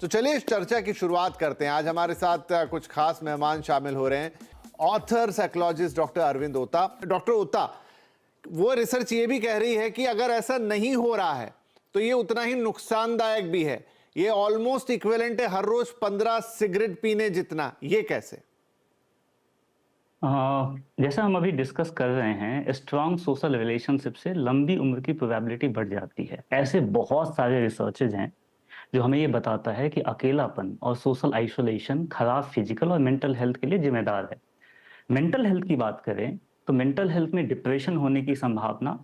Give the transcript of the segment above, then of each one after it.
तो चलिए इस चर्चा की शुरुआत करते हैं। आज हमारे साथ कुछ खास मेहमान शामिल हो रहे हैं। ऑथर साइकोलॉजिस्ट डॉक्टर अरविंद ओता। डॉक्टर ओता, वो रिसर्च ये भी कह रही है कि अगर ऐसा नहीं हो रहा है तो ये उतना ही नुकसानदायक भी है। ये ऑलमोस्ट इक्विवेलेंट है हर रोज 15 सिगरेट पीने जितना। ये कैसे? जैसा हम अभी डिस्कस कर रहे हैं, स्ट्रॉन्ग सोशल रिलेशनशिप से लंबी उम्र की प्रोबेबिलिटी बढ़ जाती है। ऐसे बहुत सारे रिसर्चेज हैं जो हमें ये बताता है कि अकेलापन और सोशल आइसोलेशन खराब फिजिकल और मेंटल हेल्थ के लिए जिम्मेदार है। मेंटल हेल्थ की बात करें तो मेंटल हेल्थ में डिप्रेशन होने की संभावना,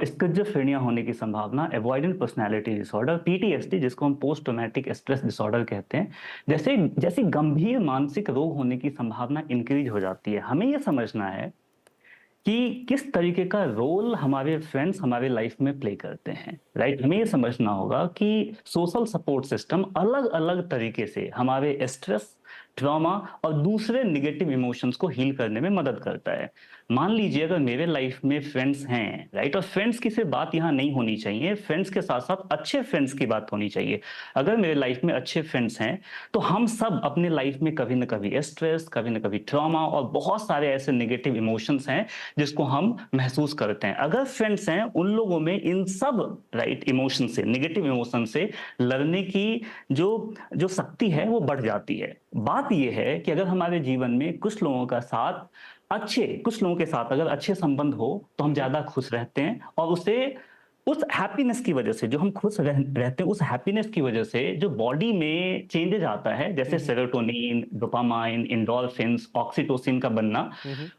स्किज़ोफ्रेनिया होने की संभावना, अवॉइडेंट पर्सनैलिटी डिसऑर्डर, पीटीएसडी जिसको हम पोस्ट ट्रॉमेटिक स्ट्रेस डिसऑर्डर कहते हैं, जैसे जैसी गंभीर मानसिक रोग होने की संभावना इंक्रीज हो जाती है। हमें ये समझना है कि किस तरीके का रोल हमारे फ्रेंड्स हमारे लाइफ में प्ले करते हैं, राइट? हमें ये समझना होगा कि सोशल सपोर्ट सिस्टम अलग-अलग तरीके से हमारे स्ट्रेस, ट्रॉमा और दूसरे नेगेटिव इमोशंस को हील करने में मदद करता है। मान लीजिए अगर मेरे लाइफ में फ्रेंड्स हैं, राइट? और फ्रेंड्स की सिर्फ बात यहाँ नहीं होनी चाहिए, फ्रेंड्स के साथ-साथ अच्छे फ्रेंड्स की बात होनी चाहिए। अगर मेरे लाइफ में अच्छे फ्रेंड्स हैं, तो हम सब अपने लाइफ में कभी न कभी स्ट्रेस, कभी न कभी ट्रॉमा और बहुत सारे ऐसे नेगेटिव इमोशंस हैं जिसको हम महसूस करते हैं। अगर फ्रेंड्स हैं, उन लोगों में इन सब राइट इमोशन से, नेगेटिव इमोशन से लड़ने की जो जो शक्ति है वो बढ़ जाती है। बात ये है कि अगर हमारे जीवन में कुछ लोगों का साथ कुछ लोगों के साथ अगर अच्छे संबंध हो तो हम ज्यादा खुश रहते हैं, और उसे उस हैप्पीनेस की वजह से, जो हम खुश रहते हैं, उस हैप्पीनेस की वजह से जो बॉडी में चेंजेज आता है, जैसे सेरोटोनिन, डोपामाइन, एंडोर्फिन्स, ऑक्सीटोसिन का बनना,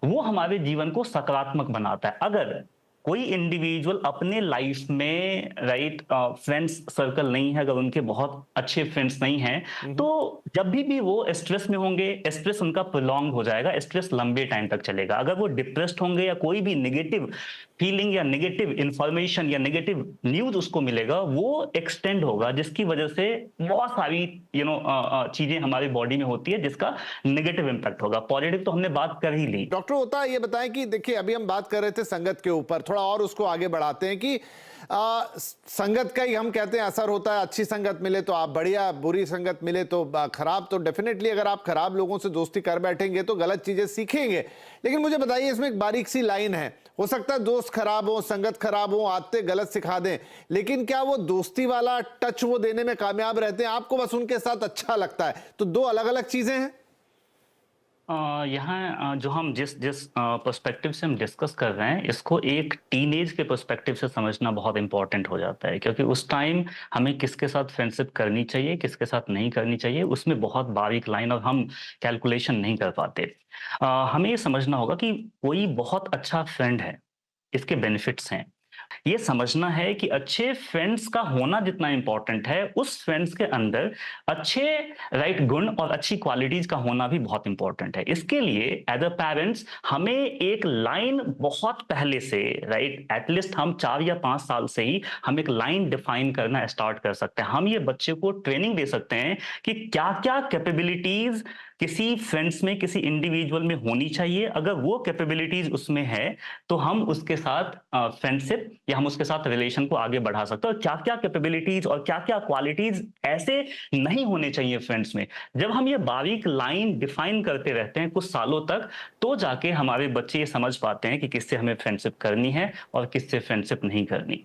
वो हमारे जीवन को सकारात्मक बनाता है। अगर कोई इंडिविजुअल अपने लाइफ में राइट फ्रेंड्स सर्कल नहीं है, अगर उनके बहुत अच्छे फ्रेंड्स नहीं हैं, तो जब भी वो स्ट्रेस में होंगे, स्ट्रेस उनका प्रोलॉन्ग हो जाएगा, स्ट्रेस लंबे टाइम तक चलेगा। अगर वो डिप्रेस्ड होंगे या कोई भी नेगेटिव फीलिंग या नेगेटिव इंफॉर्मेशन या नेगेटिव न्यूज उसको मिलेगा, वो एक्सटेंड होगा, जिसकी वजह से बहुत सारी चीजें हमारी बॉडी में होती है जिसका नेगेटिव इंपैक्ट होगा। पॉजिटिव तो हमने बात कर ही ली। डॉक्टर होता, ये बताएं कि देखिए अभी हम बात कर रहे थे संगत के ऊपर, थोड़ा और उसको आगे बढ़ाते हैं कि संगत का ही हम कहते हैं असर होता है। अच्छी संगत मिले तो आप बढ़िया, बुरी संगत मिले तो खराब। तो डेफिनेटली अगर आप खराब लोगों से दोस्ती कर बैठेंगे तो गलत चीजें सीखेंगे। लेकिन मुझे बताइए, इसमें एक बारीक सी लाइन है। हो सकता है दोस्त खराब हो, संगत खराब हो, आदतें गलत सिखा दें, लेकिन क्या वो दोस्ती वाला टच वो देने में कामयाब रहते हैं? आपको बस उनके साथ अच्छा लगता है। तो दो अलग अलग चीजें हैं। यहाँ जो हम जिस जिस पर्सपेक्टिव से हम डिस्कस कर रहे हैं, इसको एक टीनेज के पर्सपेक्टिव से समझना बहुत इंपॉर्टेंट हो जाता है, क्योंकि उस टाइम हमें किसके साथ फ्रेंडशिप करनी चाहिए, किसके साथ नहीं करनी चाहिए, उसमें बहुत बारीक लाइन और हम कैलकुलेशन नहीं कर पाते। हमें ये समझना होगा कि कोई बहुत अच्छा फ्रेंड है, इसके बेनिफिट्स हैं। ये समझना है कि अच्छे फ्रेंड्स का होना जितना इंपॉर्टेंट है, उस फ्रेंड्स के अंदर अच्छे राइट गुण और अच्छी क्वालिटीज का होना भी बहुत इंपॉर्टेंट है। इसके लिए एज अ पेरेंट्स हमें एक लाइन बहुत पहले से, राइट, एटलीस्ट हम 4 या 5 साल से ही हम एक लाइन डिफाइन करना स्टार्ट कर सकते हैं। हम ये बच्चे को ट्रेनिंग दे सकते हैं कि क्या क्या कैपेबिलिटीज किसी फ्रेंड्स में, किसी इंडिविजुअल में होनी चाहिए। अगर वो कैपेबिलिटीज उसमें है तो हम उसके साथ फ्रेंडशिप या हम उसके साथ रिलेशन को आगे बढ़ा सकते हैं। और क्या क्या कैपेबिलिटीज और क्या क्या क्वालिटीज ऐसे नहीं होने चाहिए फ्रेंड्स में, जब हम ये बारीक लाइन डिफाइन करते रहते हैं कुछ सालों तक, तो जाके हमारे बच्चे ये समझ पाते हैं कि किससे हमें फ्रेंडशिप करनी है और किससे फ्रेंडशिप नहीं करनी।